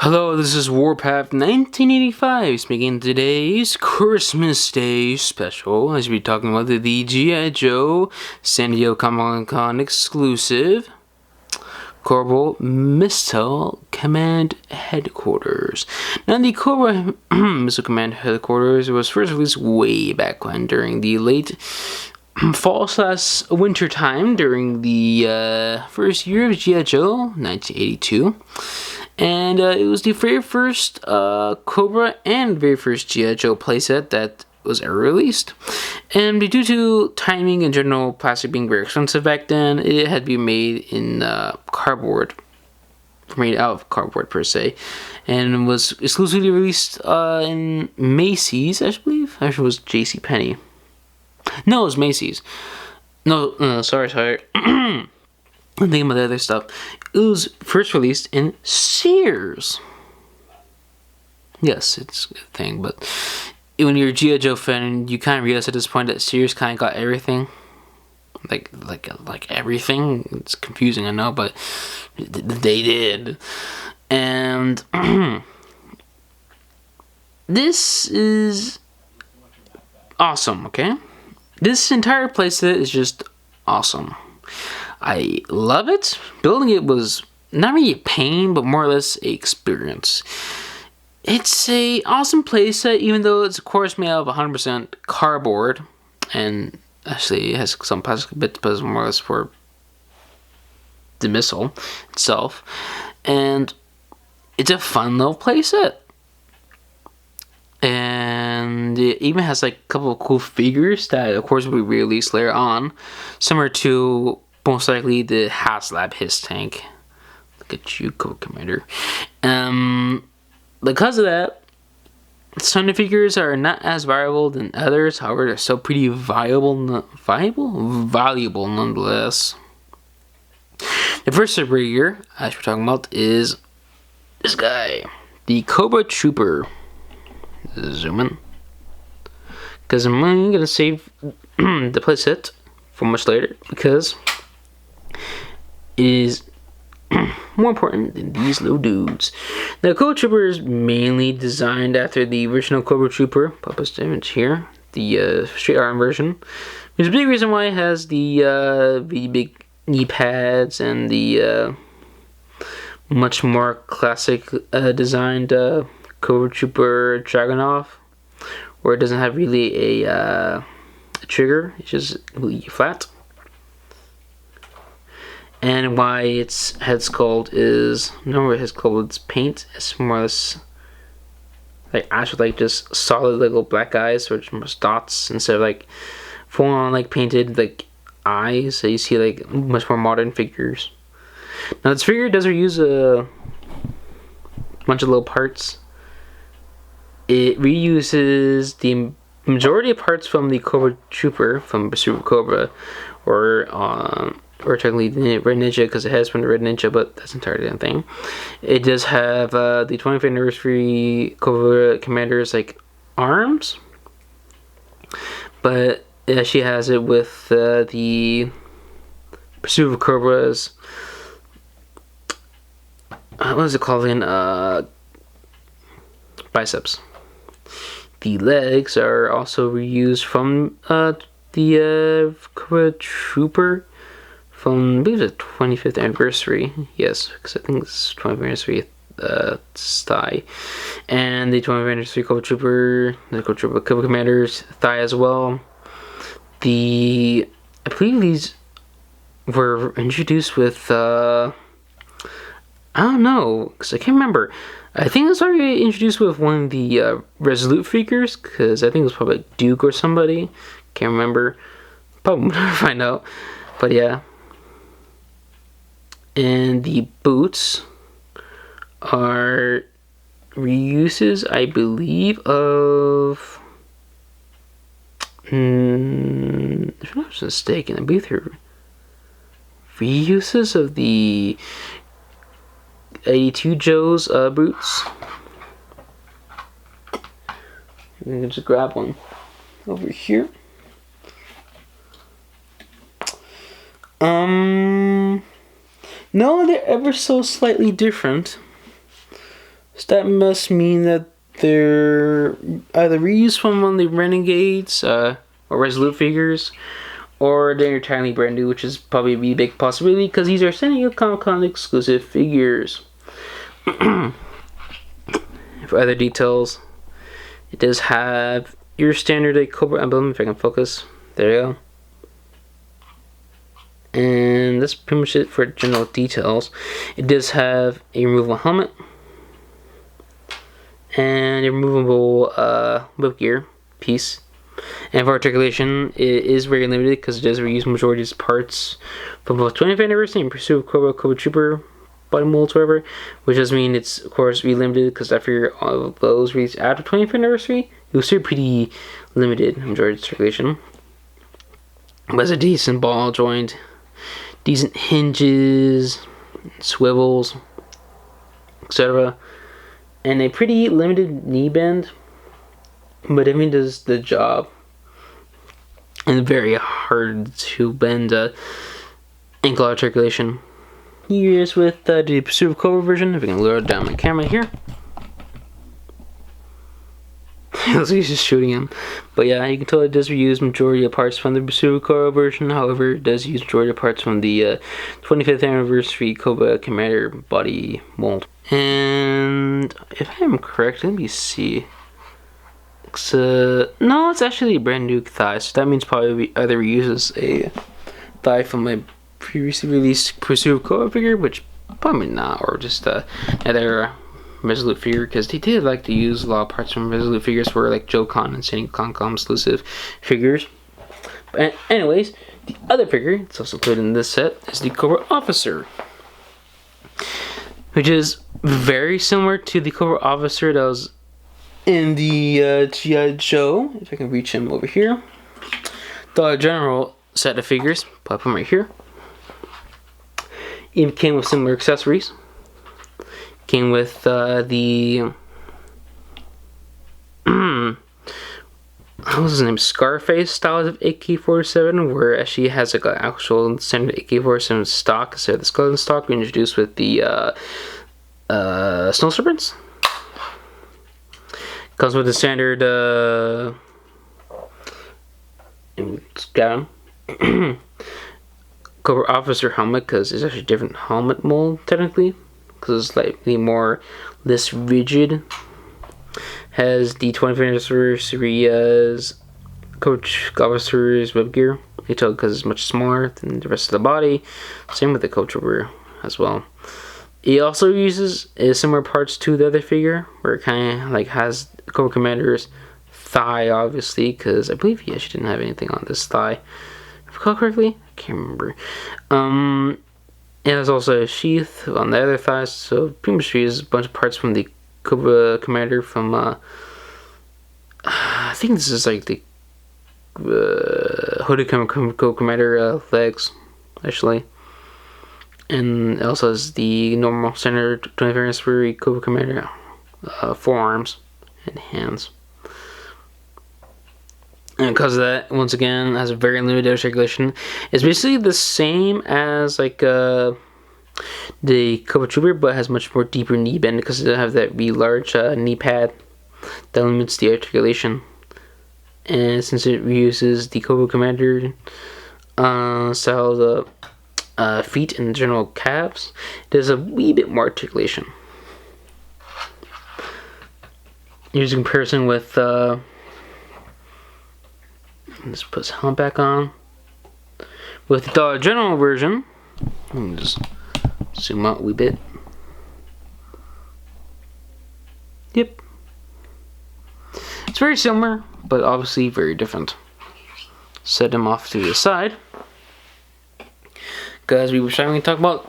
Hello, this is Warpath 1985 speaking today's Christmas Day special, as we're talking about the G.I. Joe San Diego Comic-Con exclusive Cobra Missile Command Headquarters. Now, the Cobra Missile Command Headquarters was first released way back when, during the late fall/winter time, during the first year of G.I. Joe, 1982. And it was the very first Cobra and very first G.I. Joe playset that was ever released. And due to timing and general plastic being very expensive back then, it had to be made in cardboard. Made out of cardboard per se. And was exclusively released in Macy's, I believe. Actually, it was JCPenney. No, it was Macy's. No, sorry. I'm thinking about the other stuff. It was first released in Sears. Yes, it's a thing, but when you're a G.I. Joe fan, you kind of realize at this point that Sears kind of got everything. Like everything. It's confusing, I know, but they did. And this is awesome, okay? This entire playset is just awesome. I love it. Building it was not really a pain, but more or less a experience. It's a awesome playset, even though it's of course made out of 100% cardboard, and actually it has some plastic bits, but it's more or less for the missile itself. And it's a fun little playset. And it even has like a couple of cool figures that of course will be released later on, similar to most likely the HasLab Hiss tank. Look at you, Co-Commander. Because of that, some of the figures are not as viable than others. However, they're still pretty valuable nonetheless. The first figure, as we're talking about, is this guy, the Cobra Trooper. Zoom in, because I'm gonna save the playset for much later, because it is more important than these little dudes. Now, Cobra Trooper is mainly designed after the original Cobra Trooper, published image here, the straight arm version. There's a big reason why it has the big knee pads and the much more classic designed Cobra Trooper Dragunov, where it doesn't have really a trigger, it's just completely flat. And why its head sculpt is, no, head sculpt, it's paint, it's more or less like actually like just solid little black eyes, or just dots, instead of like full on like painted like eyes that you see like much more modern figures. Now this figure does reuse a bunch of little parts. It reuses the majority of parts from the Cobra Trooper, from Pursuit of Cobra, or technically the Red Ninja, because it has from the Red Ninja, but that's entirely a thing. It does have the 25th anniversary Cobra Commander's like arms, but she has it with the Pursuit of Cobra's what is it called in biceps. The legs are also reused from the Cobra Trooper from, I believe, the 25th anniversary. Yes, because I think it's 25th anniversary thigh. And the 25th anniversary Cobra Trooper, the Cobra Commander's thigh as well. I believe these were introduced with, I don't know, because I can't remember. I think it was already introduced with one of the Resolute figures, because I think it was probably like Duke or somebody. Can't remember. Probably will never find out. But yeah. And the boots are reuses, I believe, of... if I'm not mistaken, I believe they're reuses of the 82 Joe's boots. You can just grab one over here. No, they're ever so slightly different. So that must mean that they're either reused from one of the Renegades or Resolute figures, or they're entirely brand new, which is probably a big possibility because these are San Diego Comic-Con exclusive figures. For other details, it does have your standard Cobra emblem, if I can focus. There you go. And that's pretty much it for general details. It does have a removable helmet and a removable whip gear piece. And for articulation, it is very limited because it does reuse majority of its parts from both 25th anniversary and Pursuit of Cobra Trooper body molds, whatever. Which does mean it's, of course, limited because after all of those released after 25th anniversary, it was still pretty limited majority of its articulation. But it's a decent ball joint, decent hinges, swivels, etc. And a pretty limited knee bend, but I mean does the job. And very hard to bend ankle articulation. Here's with the Pursuit of Cobra version. If I can lower down my camera here. Looks like he's just shooting him. But yeah, you can tell it does reuse majority of parts from the Pursuit of Cobra version. However, it does use majority of parts from the 25th anniversary Cobra Commander body mold. And if I'm correct, let me see. No, it's actually a brand new thigh, so that means probably either reuses a thigh from my previously released Pursuit of Cobra figure, which probably not, or just another Resolute figure, because they did like to use a lot of parts from Resolute figures for like JoeCon and San Diego Comic-Con exclusive figures. But anyways, the other figure that's also included in this set is the Cobra Officer, which is very similar to the Cobra Officer that was in the G.I. Joe, if I can reach him over here. The general set of figures, pop them right here. It came with similar accessories. Came with the what was his name? Scarface style of AK-47, where she has like an actual standard AK-47 stock instead of the skeleton stock we introduced with the Snow Serpents. Comes with the standard Cobra Officer helmet, because it's actually a different helmet mold technically, because it's slightly more less rigid. Has the 25th anniversary Coach Officer's web gear detail because it's much smaller than the rest of the body. Same with the Coach Trooper as well. It also uses similar parts to the other figure, where it kind of like has Cobra Commander's thigh, obviously, because I believe he actually didn't have anything on this thigh. If I recall correctly, I can't remember. It has also a sheath on the other thigh, so pretty much uses a bunch of parts from the Cobra Commander from, I think this is like the Hooded Cobra Commander legs, actually. And it also has the normal standard 25th anniversary Cobra Commander forearms and hands. And because of that, once again, has a very limited articulation. It's basically the same as like the Cobra Trooper, but has much more deeper knee bend because it doesn't have that really large knee pad that limits the articulation. And since it reuses the Cobra Commander style of feet and general calves, there's a wee bit more articulation. Here's a comparison with let's put his helmet back on. With the general version, let me just zoom out a wee bit. Yep. It's very similar, but obviously very different. Set him off to the side, because we were trying to talk about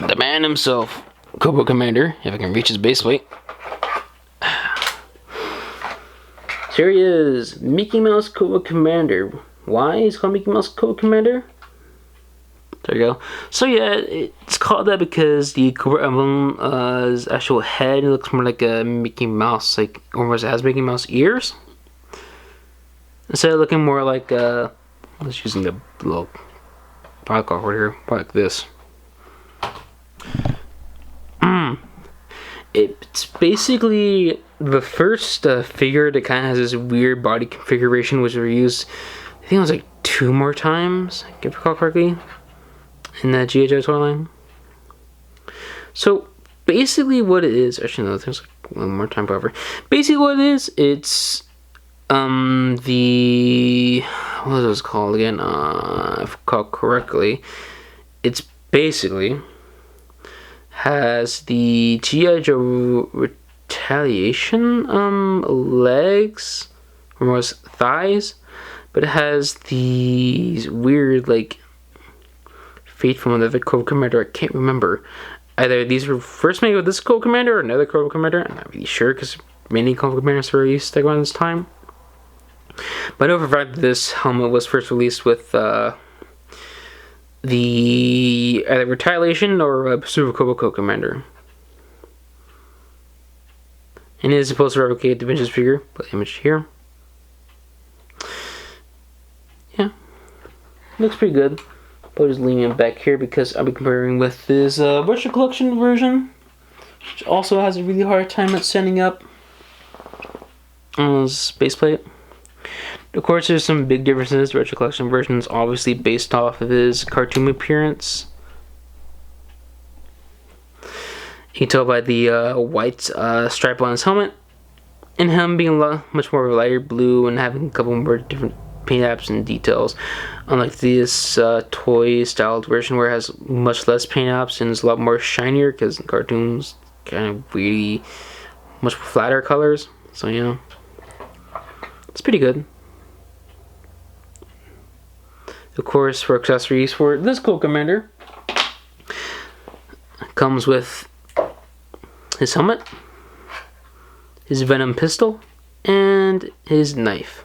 the man himself, Cobra Commander, if I can reach his base plate. So here he is, Mickey Mouse Cobra Commander. Why is he called Mickey Mouse Cobra Commander? There you go. So yeah, it's called that because the Cobra emblem's actual head looks more like a Mickey Mouse, like almost has Mickey Mouse ears, instead of looking more like let's using the little product over here, like this. It's basically the first figure that kind of has this weird body configuration, which were used, I think it was like 2 more times, if I recall correctly, in that G.I. Joe toy line. So basically what it is, actually no, there's like 1 more time cover. Basically what it is, it's the, what was it called again? If I recall correctly, it's basically has the G.I. Joe Retaliation legs, or more thighs, but it has these weird like feet from another Cobra Commander. I can't remember. Either these were first made with this Cobra Commander or another Cobra Commander. I'm not really sure because many Cobra Commanders were released around this time. But I know for a fact that this helmet was first released with the either Retaliation or Super Cobra Commander. And it is supposed to replicate the vintage figure. Put the image here. Yeah. Looks pretty good. I'll just leave it back here because I'll be comparing with this Retro Collection version, which also has a really hard time at setting up on this base plate. Of course, there's some big differences. The Retro Collection version is obviously based off of his cartoon appearance. You can tell by the white stripe on his helmet, and him being much more lighter blue and having a couple more different paint apps and details. Unlike this toy styled version where it has much less paint apps and is a lot more shinier, because in cartoons kind of really much flatter colors. So yeah, it's pretty good. Of course, for accessories for this Cobra Commander, comes with his helmet, his Venom pistol, and his knife,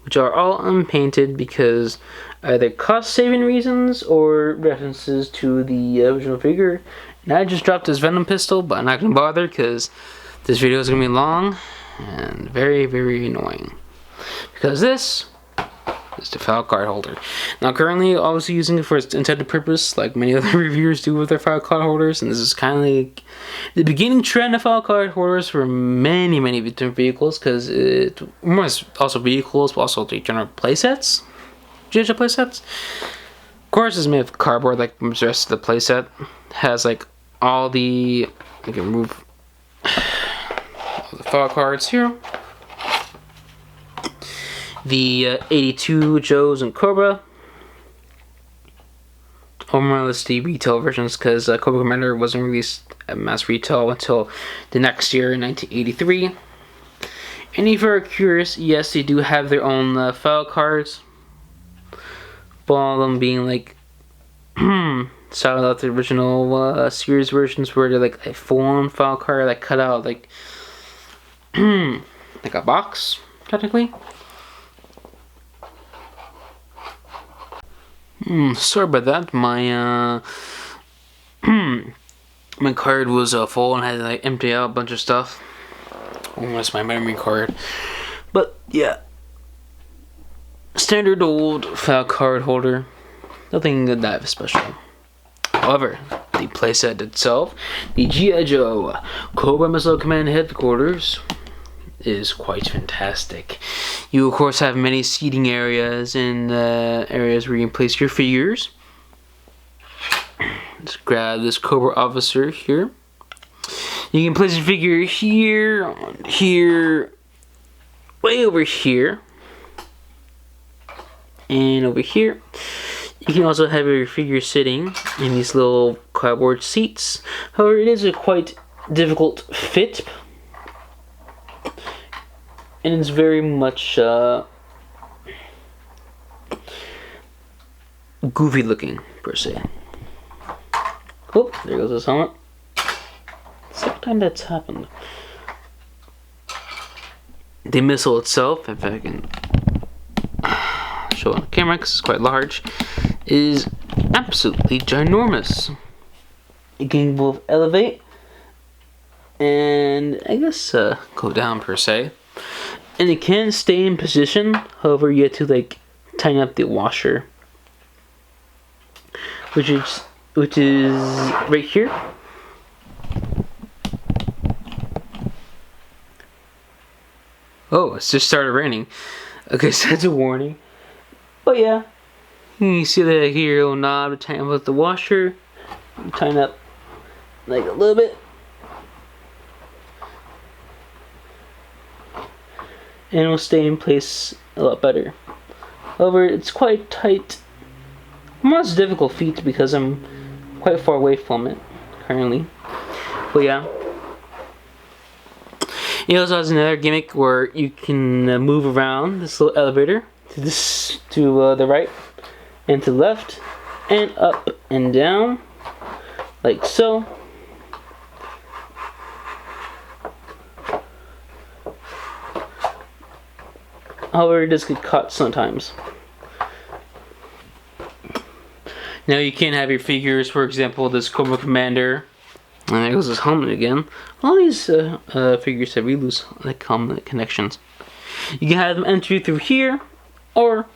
which are all unpainted because either cost-saving reasons or references to the original figure. And I just dropped his Venom pistol, but I'm not going to bother because this video is going to be long and very, very annoying. Because this is the file card holder. Now currently obviously using it for its intended purpose, like many other reviewers do with their file card holders, and this is kind of like the beginning trend of file card holders for many different vehicles, because it was also vehicles, but also the general playsets, GI playsets. Of course, it's made of cardboard like the rest of the playset. Has like all the, I can remove all the file cards here. The 82 Joes and Cobra, or more or less the retail versions, because Cobra Commander wasn't released at mass retail until the next year in 1983. And if you're curious, yes, they do have their own file cards, but all of them being like styled out the original series versions, where they're like a full-on file card, like cut out like like a box technically. Sorry about that. My my card was full and I had to like empty out a bunch of stuff. Almost my memory card. But yeah, standard old file card holder. Nothing that special. However, the playset itself, the G.I. Joe Cobra Missile Command Headquarters, is quite fantastic. You of course have many seating areas and areas where you can place your figures. Let's grab this Cobra officer here. You can place your figure here, here, way over here, and over here. You can also have your figure sitting in these little cardboard seats. However, it is a quite difficult fit, and it's very much goofy looking, per se. Oh, there goes his helmet. Second time that's happened. The missile itself, if I can show on the camera because it's quite large, is absolutely ginormous. It can both elevate and I guess go down, per se. And it can stay in position, however you have to like tighten up the washer, which is right here. Oh, it's just started raining. Okay, so that's a warning. But yeah, you see that here little knob to tighten up the washer. Tighten up like a little bit. And it will stay in place a lot better. However, it's quite tight. Most difficult feat because I'm quite far away from it currently. But yeah. It also has another gimmick where you can move around this little elevator to the right and to the left and up and down like so. However, it does get caught sometimes. Now you can have your figures, for example, this Cobra Commander. And there goes his helmet again. All these figures have really loose helmet connections. You can have them enter through here or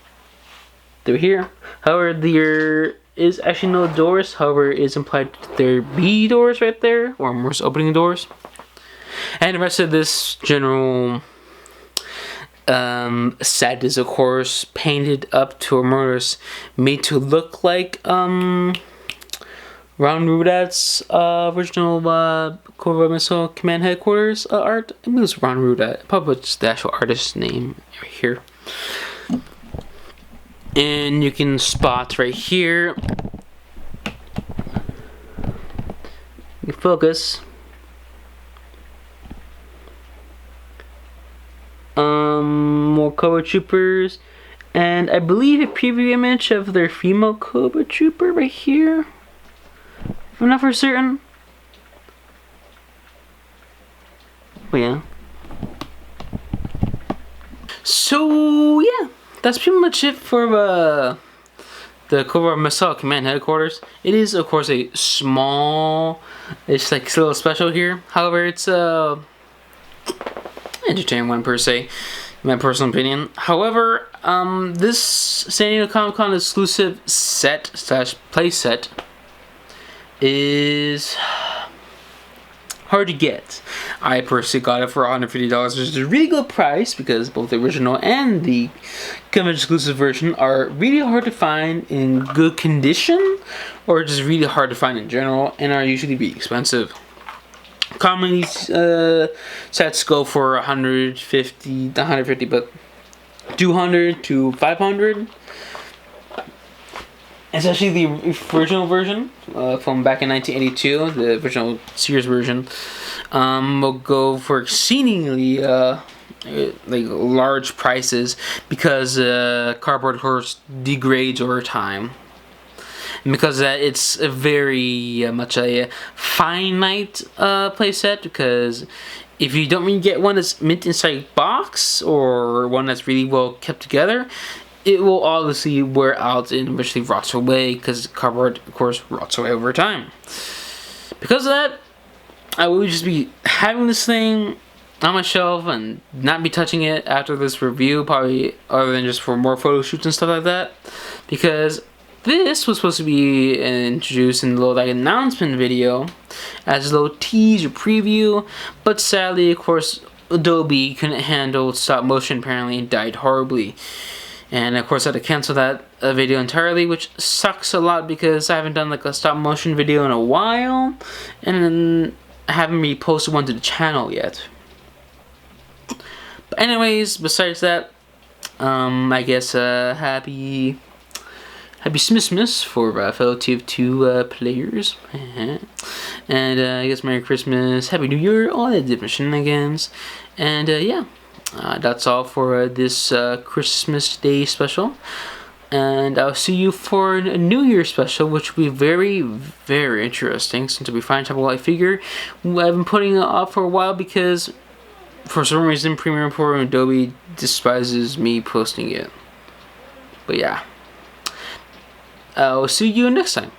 through here. However, there is actually no doors. However, it is implied there be doors right there, or more opening doors. And the rest of this general set is, of course, painted up to a murderous, made to look like Ron Rudat's original Cobra Missile Command Headquarters art. I believe it's Ron Rudat. Probably just the actual artist's name right here. And you can spot right here. You focus. More Cobra Troopers. And I believe a preview image of their female Cobra Trooper right here. I'm not for certain. But yeah. So yeah, that's pretty much it for the Cobra Missile Command Headquarters. It is, of course, a small. It's like a little special here. However, it's entertaining one per se, in my personal opinion. However, this San Diego Comic-Con exclusive set / playset is hard to get. I personally got it for $150, which is a really good price because both the original and the convention exclusive version are really hard to find in good condition, or just really hard to find in general, and are usually really expensive. Commonly, sets go for 150, but 200 to 500. Especially the original version from back in 1982, the original Sears version, will go for exceedingly like large prices because cardboard, of course, degrades over time. And because of that, it's a very much a finite playset, because if you don't really get one that's mint inside box or one that's really well kept together, it will obviously wear out and eventually rots away, because cardboard, of course, rots away over time. Because of that, I will just be having this thing on my shelf and not be touching it after this review, probably, other than just for more photo shoots and stuff like that. Because this was supposed to be introduced in the little announcement video as a little teaser preview, but sadly, of course, Adobe couldn't handle stop motion apparently and died horribly. And of course I had to cancel that video entirely, which sucks a lot because I haven't done like a stop motion video in a while, and I haven't really posted one to the channel yet. But anyways, besides that, I guess happy Smithmas for fellow TF2 players. And I guess Merry Christmas, Happy New Year, all that different shenanigans. And yeah. That's all for this Christmas Day special, and I'll see you for a New Year special, which will be very, very interesting, since we find out what I figure. I've been putting it off for a while because for some reason Premiere Pro and Adobe despises me posting it. But yeah, I'll see you next time.